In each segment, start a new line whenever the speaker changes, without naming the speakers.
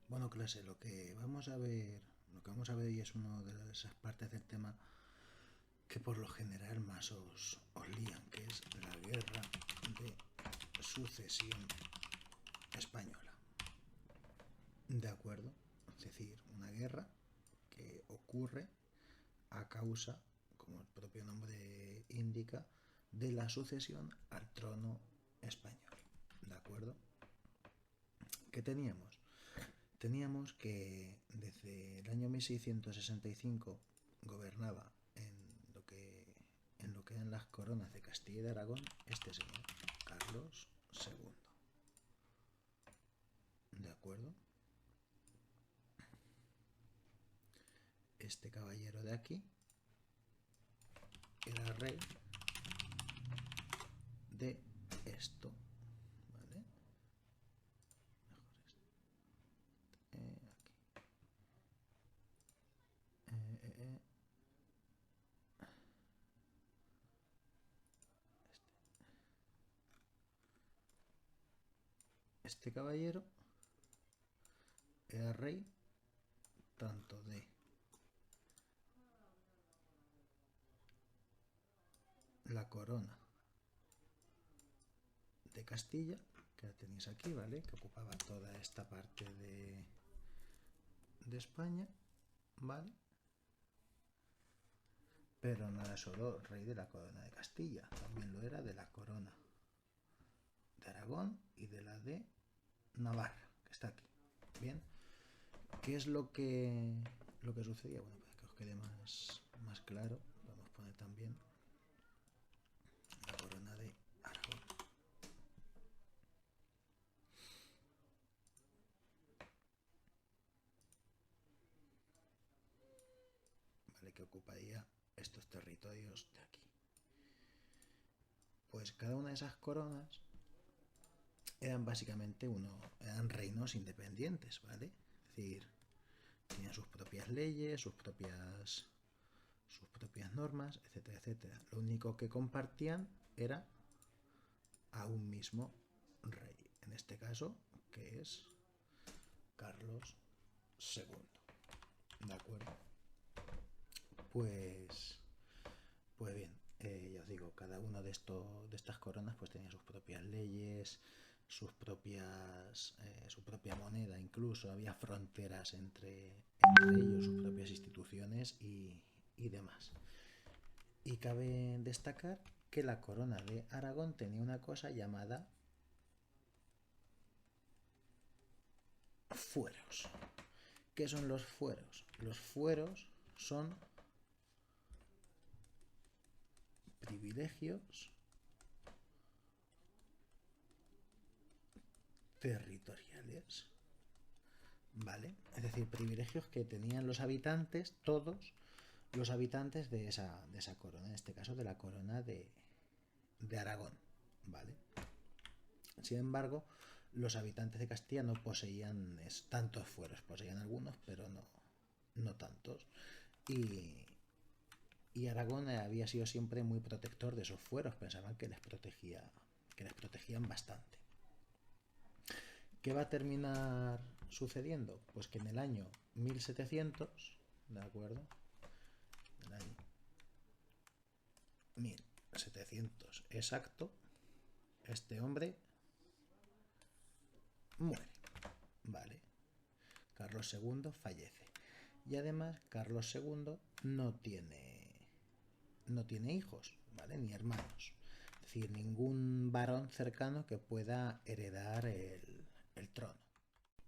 Bueno, clase, lo que vamos a ver hoy es una de esas partes del tema que por lo general más os lían, que es la guerra de sucesión española. ¿De acuerdo? Es decir, una guerra que ocurre a causa, como el propio nombre indica, de la sucesión al trono español. ¿De acuerdo? ¿Qué teníamos? Teníamos que desde el año 1665 gobernaba en lo que eran las coronas de Castilla y de Aragón este señor, Carlos II. ¿De acuerdo? Este caballero de aquí era rey de esto. ¿Vale? Mejor aquí. Eh, eh, eh. Este caballero era rey tanto de la corona de Castilla, que la tenéis aquí, ¿vale? Que ocupaba toda esta parte de España, ¿vale? Pero no era solo rey de la corona de Castilla, también lo era de la corona de Aragón y de la de Navarra, que está aquí. Bien, ¿qué es lo que sucedía? Bueno, para que os quede más claro, vamos a poner también la corona de Aragón. ¿Vale? Que ocuparía estos territorios de aquí. Pues cada una de esas coronas eran básicamente eran reinos independientes, ¿vale? Es decir, tenían sus propias leyes, sus propias normas, etcétera, etcétera. Lo único que compartían era a un mismo rey, en este caso, que es Carlos II. ¿De acuerdo? Pues, pues bien, ya os digo, cada uno de estas coronas pues tenía sus propias leyes, su propia moneda, incluso había fronteras entre ellos, sus propias instituciones y demás. Y cabe destacar que la corona de Aragón tenía una cosa llamada fueros. ¿Qué son los fueros? Los fueros son privilegios territoriales, ¿vale? Es decir, privilegios que tenían los habitantes, todos los habitantes de esa corona, en este caso de la corona de Aragón, ¿vale? Sin embargo, los habitantes de Castilla no poseían tantos fueros, poseían algunos, pero no tantos. Y Aragón había sido siempre muy protector de esos fueros, pensaban que les protegían bastante. ¿Qué va a terminar sucediendo? Pues que en el año 1700, ¿de acuerdo? En el año 1700 exacto, este hombre muere, ¿vale? Carlos II fallece. Y además, Carlos II no tiene hijos, ¿vale? Ni hermanos. Es decir, ningún varón cercano que pueda heredar el trono.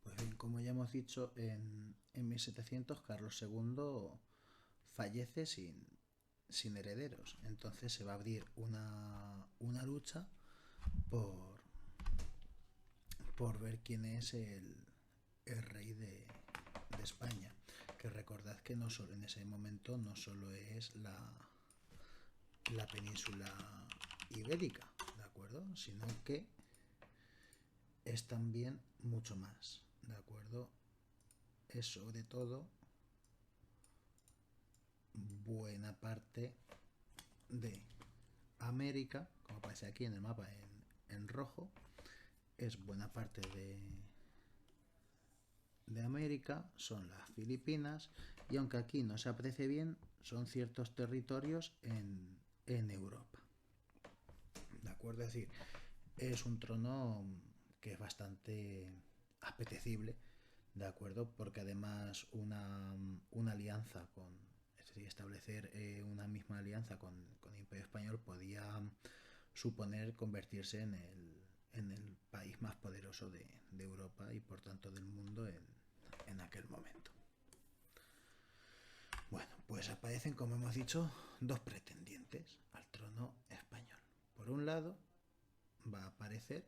Pues bien, como ya hemos dicho, en 1700 Carlos II fallece sin herederos. Entonces se va a abrir una lucha por, por ver quién es el rey de España. Que recordad que no solo en ese momento no solo es la península ibérica, ¿de acuerdo? Sino que es también mucho más, ¿de acuerdo? Es sobre todo buena parte de América, como aparece aquí en el mapa en rojo, es buena parte de América son las Filipinas, y aunque aquí no se aprecie bien, son ciertos territorios en Europa. ¿De acuerdo? Es decir, es un trono que es bastante apetecible, ¿de acuerdo? Porque además una alianza con, es decir, establecer una misma alianza con el Imperio Español podía suponer convertirse en el país más poderoso de Europa y por tanto del mundo en aquel momento. Bueno, pues aparecen, como hemos dicho, dos pretendientes al trono español. Por un lado, va a aparecer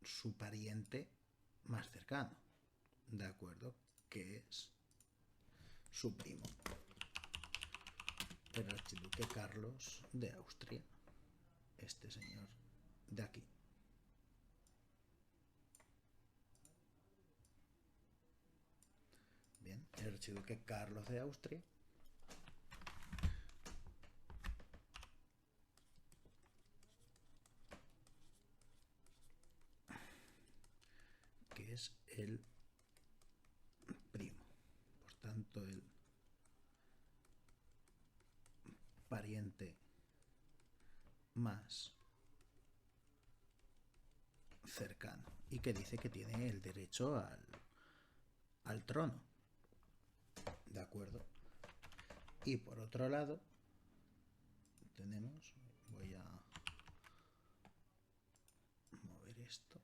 su pariente más cercano, ¿de acuerdo? Que es su primo, el archiduque Carlos de Austria, este señor de aquí. Bien, el archiduque Carlos de Austria que es el primo, por tanto el pariente más cercano y que dice que tiene el derecho al trono, ¿de acuerdo? Y por otro lado tenemos, voy a mover esto,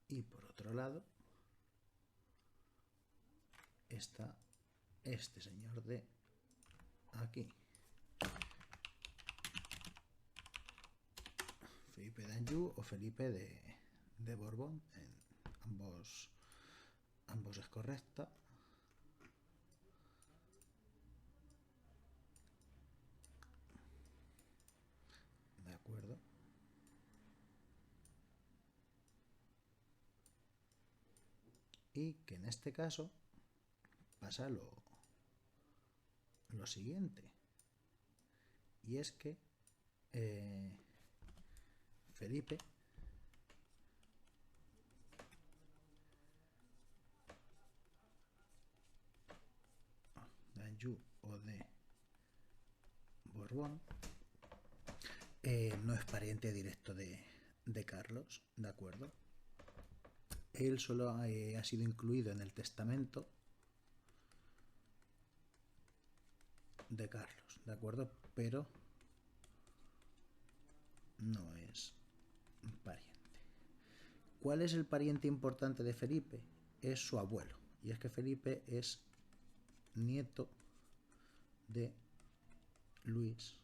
y por otro lado está este señor de aquí, Felipe d'Anjou o Felipe de Borbón, ambos es correcta. ¿De acuerdo? Y que en este caso pasa lo siguiente, y es que Felipe d'Anjou o de Borbón no es pariente directo de Carlos, ¿de acuerdo? Él solo ha sido incluido en el testamento de Carlos, ¿de acuerdo? Pero no es pariente. ¿Cuál es el pariente importante de Felipe? Es su abuelo, y es que Felipe es nieto de Luis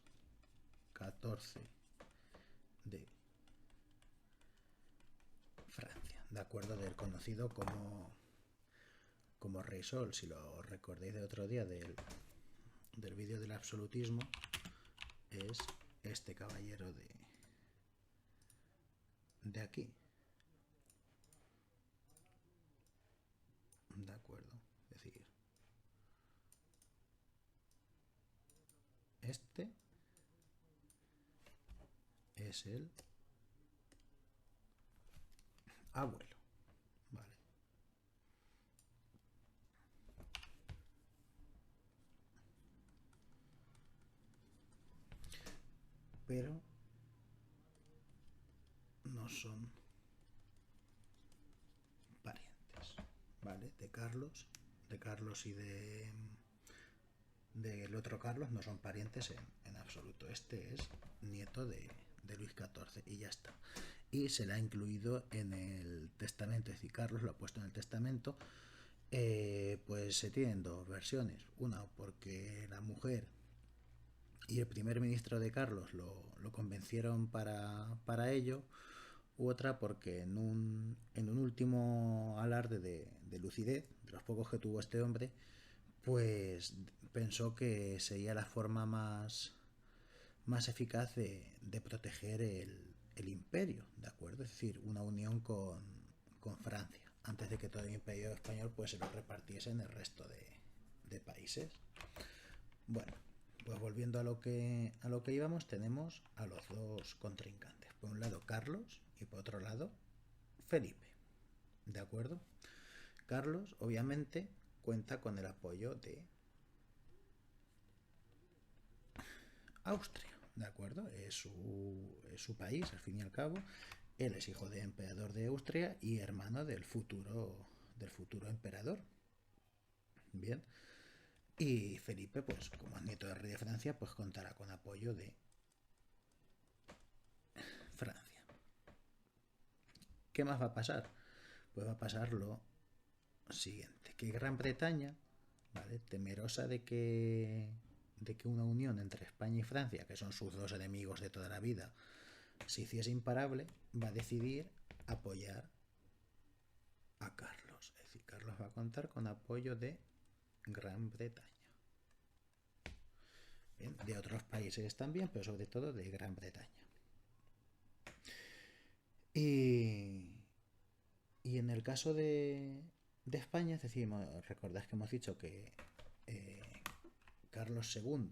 XIV de Francia, ¿de acuerdo? Del conocido como Rey Sol. Si lo recordáis de otro día del vídeo del absolutismo, es este caballero de aquí, ¿de acuerdo? Es decir, este es el abuelo, ¿vale? Pero no son parientes, ¿vale? De Carlos y del otro Carlos no son parientes en absoluto. Este es nieto de Luis XIV y ya está. Y se le ha incluido en el testamento, es decir, Carlos lo ha puesto en el testamento. Pues se tienen dos versiones. Una, porque la mujer y el primer ministro de Carlos lo convencieron para ello. U otra, porque en un último alarde de lucidez, de los pocos que tuvo este hombre, pues pensó que sería la forma más eficaz de proteger el imperio, ¿de acuerdo? Es decir, una unión con Francia, antes de que todo el imperio español pues se lo repartiese en el resto de países. Bueno, pues volviendo a lo que íbamos, tenemos a los dos contrincantes. por un lado Carlos y por otro lado Felipe. ¿De acuerdo? Carlos, obviamente, cuenta con el apoyo de Austria, ¿de acuerdo? Es su país, al fin y al cabo. Él es hijo del emperador de Austria y hermano del futuro emperador. Bien. Y Felipe, pues como es nieto del rey de Francia, pues contará con apoyo de Francia. ¿Qué más va a pasar? Pues va a pasar lo siguiente, que Gran Bretaña, ¿vale? Temerosa de que una unión entre España y Francia, que son sus dos enemigos de toda la vida, se hiciese imparable, va a decidir apoyar a Carlos. Es decir, Carlos va a contar con apoyo de Gran Bretaña. Bien, de otros países también, pero sobre todo de Gran Bretaña. Y en el caso de España, es decir, recordad que hemos dicho que eh, Carlos II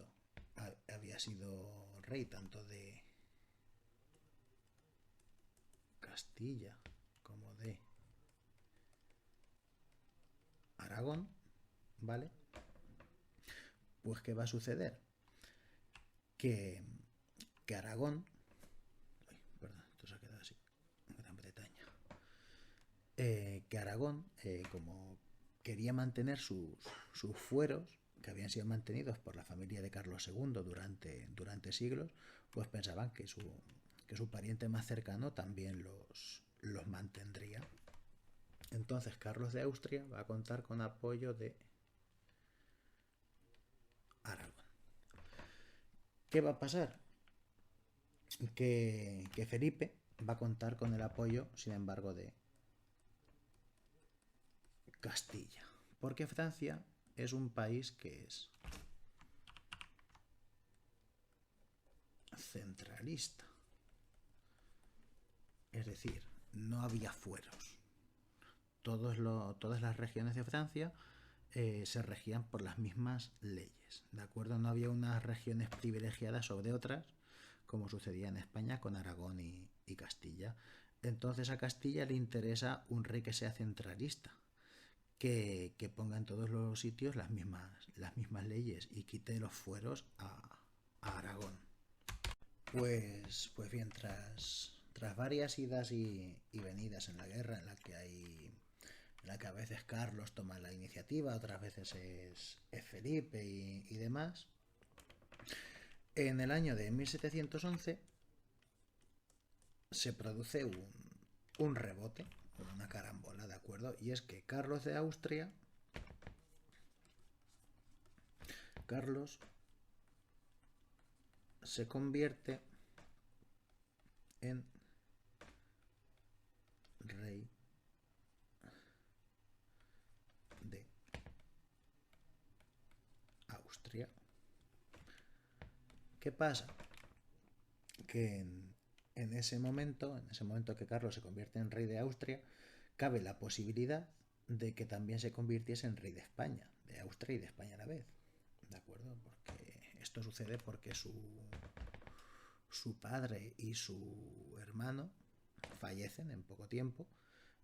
había sido rey tanto de Castilla como de Aragón, ¿vale? Pues ¿qué va a suceder? Que, que Aragón, perdón, esto se ha quedado así, Gran Bretaña, que Aragón, como quería mantener sus fueros, que habían sido mantenidos por la familia de Carlos II durante siglos, pues pensaban que su pariente más cercano también los mantendría. Entonces Carlos de Austria va a contar con apoyo de Aragón. ¿Qué va a pasar? Que Felipe va a contar con el apoyo, sin embargo, de Castilla, porque Francia es un país que es centralista, es decir, no había fueros. Todas las regiones de Francia se regían por las mismas leyes, ¿de acuerdo? No había unas regiones privilegiadas sobre otras, como sucedía en España con Aragón y Castilla. Entonces a Castilla le interesa un rey que sea centralista, que ponga en todos los sitios las mismas leyes y quite los fueros a Aragón. Pues bien, tras varias idas y venidas en la guerra, en la que a veces Carlos toma la iniciativa, otras veces es Felipe y demás, en el año de 1711 se produce un rebote, una carambola, ¿de acuerdo? Y es que Carlos se convierte en rey de Austria. ¿Qué pasa? Que en ese momento que Carlos se convierte en rey de Austria, cabe la posibilidad de que también se convirtiese en rey de España, de Austria y de España a la vez. ¿De acuerdo? Porque esto sucede porque su padre y su hermano fallecen en poco tiempo,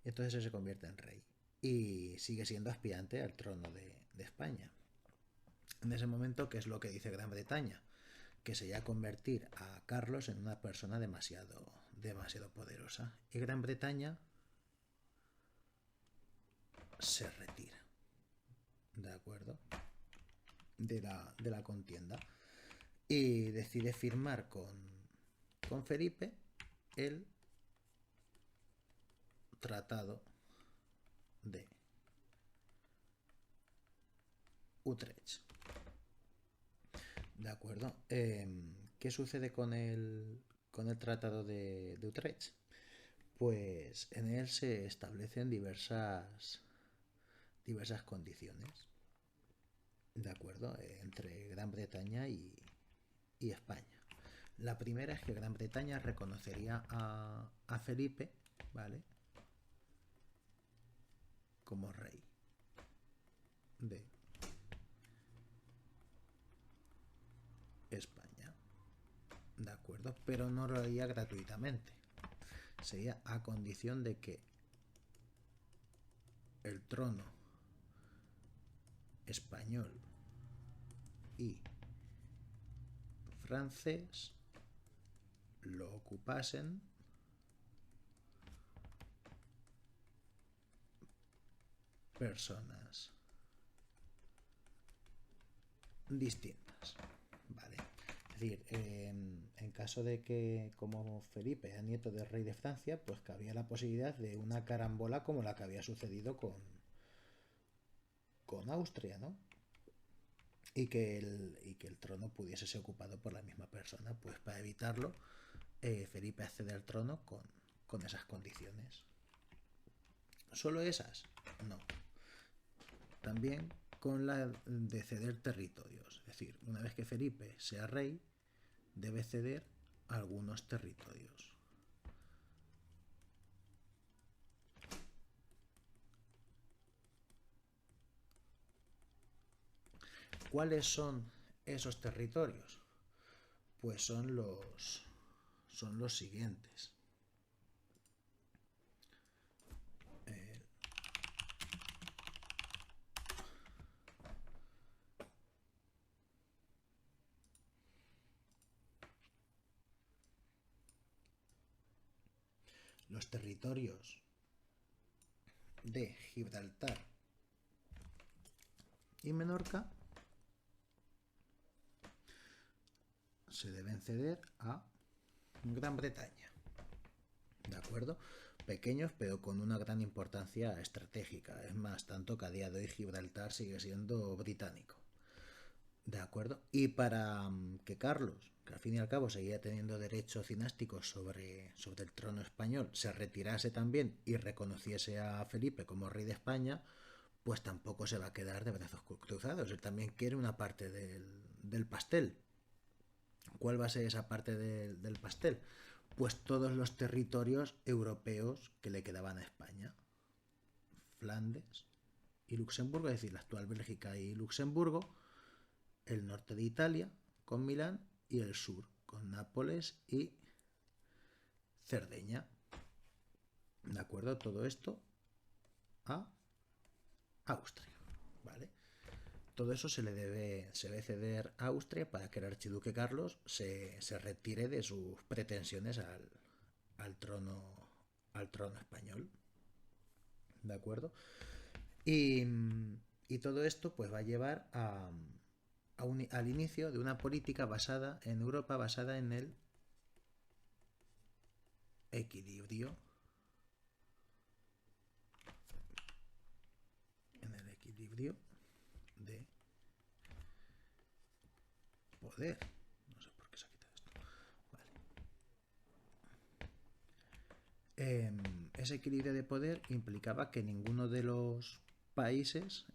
y entonces él se convierte en rey y sigue siendo aspirante al trono de España. En ese momento, ¿qué es lo que dice Gran Bretaña? Que se iba a convertir a Carlos en una persona demasiado poderosa. Y Gran Bretaña se retira, ¿de acuerdo? De la contienda. Y decide firmar con Felipe el Tratado de Utrecht. ¿De acuerdo? ¿Qué sucede con el Tratado de Utrecht? Pues en él se establecen diversas condiciones, ¿de acuerdo? Entre Gran Bretaña y España. La primera es que Gran Bretaña reconocería a Felipe, ¿vale? Como rey de España, ¿de acuerdo? Pero no lo haría gratuitamente, sería a condición de que el trono español y francés lo ocupasen personas distintas, ¿vale? Es decir, en caso de que, como Felipe era nieto del rey de Francia, pues cabía la posibilidad de una carambola como la que había sucedido con Austria, ¿no? Y que el trono pudiese ser ocupado por la misma persona. Pues para evitarlo, Felipe accede al trono con esas condiciones. ¿Solo esas? No. También con la de ceder territorios. Es decir, una vez que Felipe sea rey, debe ceder algunos territorios. ¿Cuáles son esos territorios? Pues son los siguientes. Los territorios de Gibraltar y Menorca se deben ceder a Gran Bretaña. ¿De acuerdo? Pequeños, pero con una gran importancia estratégica. Es más, tanto que a día de hoy Gibraltar sigue siendo británico. ¿De acuerdo? Y para que Carlos, que al fin y al cabo seguía teniendo derechos dinásticos sobre el trono español, se retirase también y reconociese a Felipe como rey de España, pues tampoco se va a quedar de brazos cruzados. Él también quiere una parte del pastel. ¿Cuál va a ser esa parte del pastel? Pues todos los territorios europeos que le quedaban a España. Flandes y Luxemburgo, es decir, la actual Bélgica y Luxemburgo, el norte de Italia con Milán y el sur con Nápoles y Cerdeña. ¿De acuerdo? Todo esto a Austria, ¿vale? Todo eso se debe ceder a Austria para que el archiduque Carlos se retire de sus pretensiones al trono español. ¿De acuerdo? Y todo esto pues va a llevar al inicio de una política basada en Europa, basada en el equilibrio de poder. No sé por qué se ha quitado esto. Vale. Ese equilibrio de poder implicaba que ninguno de los países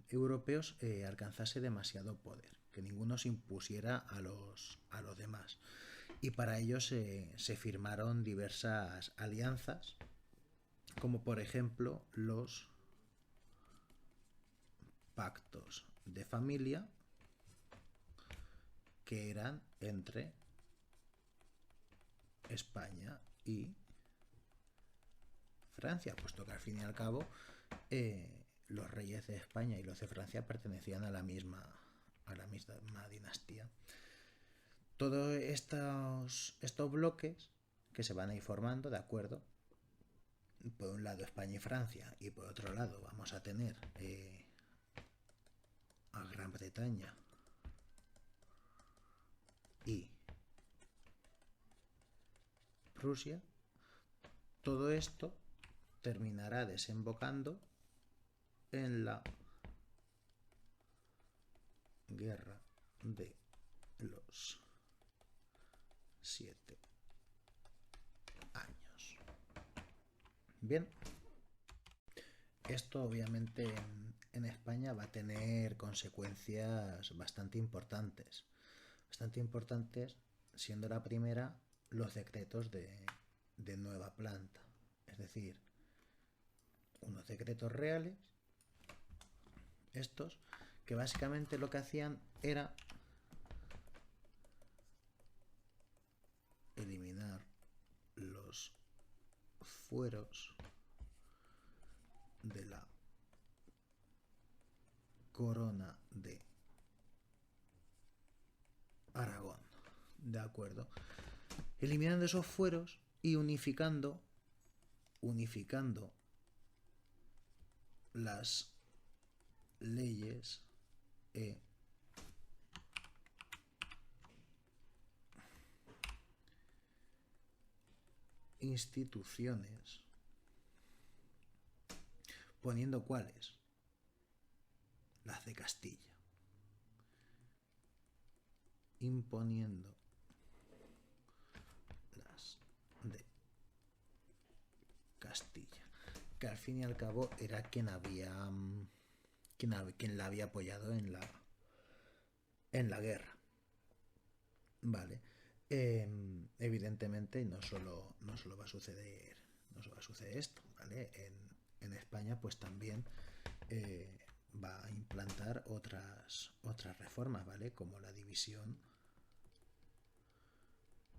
europeos alcanzase demasiado poder, que ninguno se impusiera a los demás. Y para ello se firmaron diversas alianzas, como por ejemplo los pactos de familia, que eran entre España y Francia, puesto que al fin y al cabo los reyes de España y los de Francia pertenecían a la misma dinastía. Todos estos bloques que se van a ir formando, ¿de acuerdo? Por un lado España y Francia, y por otro lado vamos a tener a Gran Bretaña y Rusia. Todo esto terminará desembocando en la Guerra de los 7 años. Bien, esto obviamente en España va a tener consecuencias bastante importantes, siendo la primera los decretos de nueva planta, es decir, unos decretos reales, estos, que básicamente lo que hacían era eliminar los fueros de la corona de Aragón, ¿de acuerdo? Eliminando esos fueros y unificando las leyes e instituciones, poniendo cuáles, las de Castilla, imponiendo las de Castilla, que al fin y al cabo era quien la había apoyado en la guerra, vale. Evidentemente no solo va a suceder esto, ¿vale? En España pues también va a implantar otras reformas, ¿vale? Como la división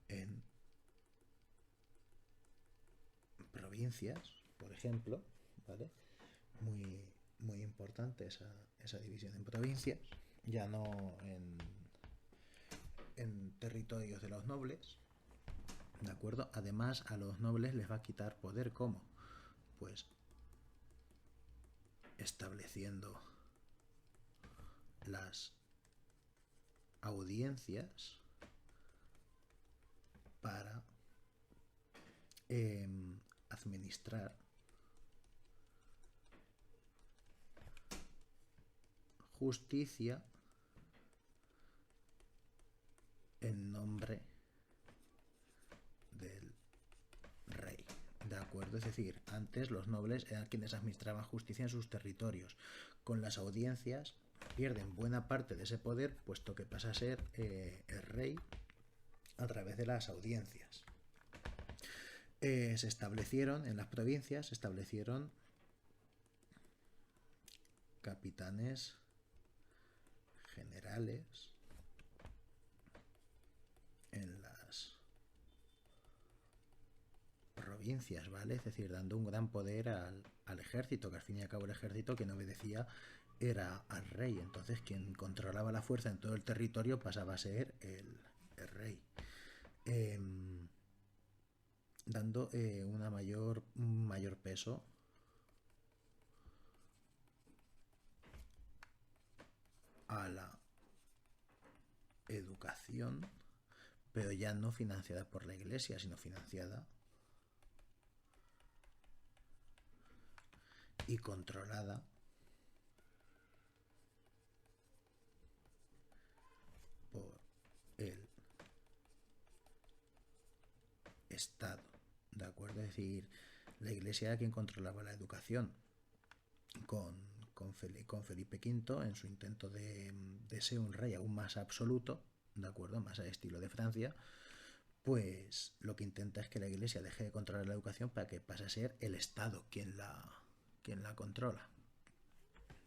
en provincias, por ejemplo, ¿vale? Muy importante esa división en provincias, ya no en territorios de los nobles, ¿de acuerdo? Además, a los nobles les va a quitar poder, ¿cómo? Pues estableciendo las audiencias para administrar justicia en nombre del rey, ¿de acuerdo? Es decir, antes los nobles eran quienes administraban justicia en sus territorios. Con las audiencias pierden buena parte de ese poder, puesto que pasa a ser el rey a través de las audiencias. Se establecieron en las provincias, capitanes generales en las provincias, ¿vale? Es decir, dando un gran poder al ejército, que al fin y al cabo el ejército quien obedecía era al rey. Entonces quien controlaba la fuerza en todo el territorio pasaba a ser el rey. Dando un mayor peso a la educación, pero ya no financiada por la Iglesia, sino financiada y controlada por el Estado, ¿de acuerdo? Es decir, la Iglesia era quien controlaba la educación. Con Felipe V, en su intento de ser un rey aún más absoluto, ¿de acuerdo? Más al estilo de Francia, pues lo que intenta es que la Iglesia deje de controlar la educación para que pase a ser el Estado quien la controla,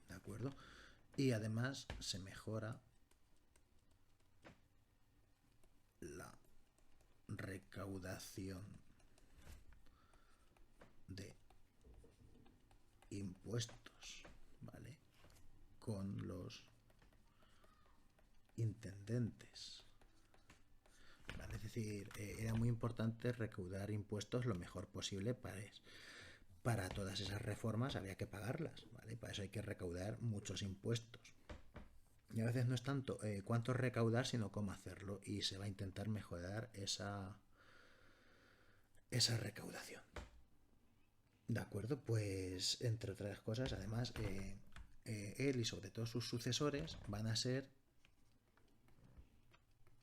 ¿de acuerdo? Y además se mejora la recaudación de impuestos, ¿vale? Con los intendentes, ¿vale? Es decir, era muy importante recaudar impuestos lo mejor posible para todas esas reformas había que pagarlas, ¿vale? Para eso hay que recaudar muchos impuestos. Y a veces no es tanto cuánto recaudar, sino cómo hacerlo. Y se va a intentar mejorar esa recaudación. ¿De acuerdo? Pues, entre otras cosas, además, él y sobre todo sus sucesores van a ser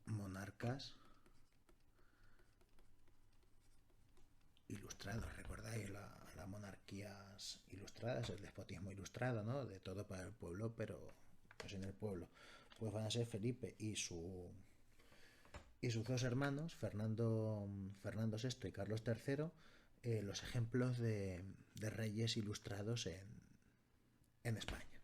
monarcas ilustrados. ¿Recordáis las monarquías ilustradas, el despotismo ilustrado, ¿no? De todo para el pueblo, pero pues en el pueblo. Pues van a ser Felipe y sus dos hermanos, Fernando VI y Carlos III, los ejemplos de reyes ilustrados en España.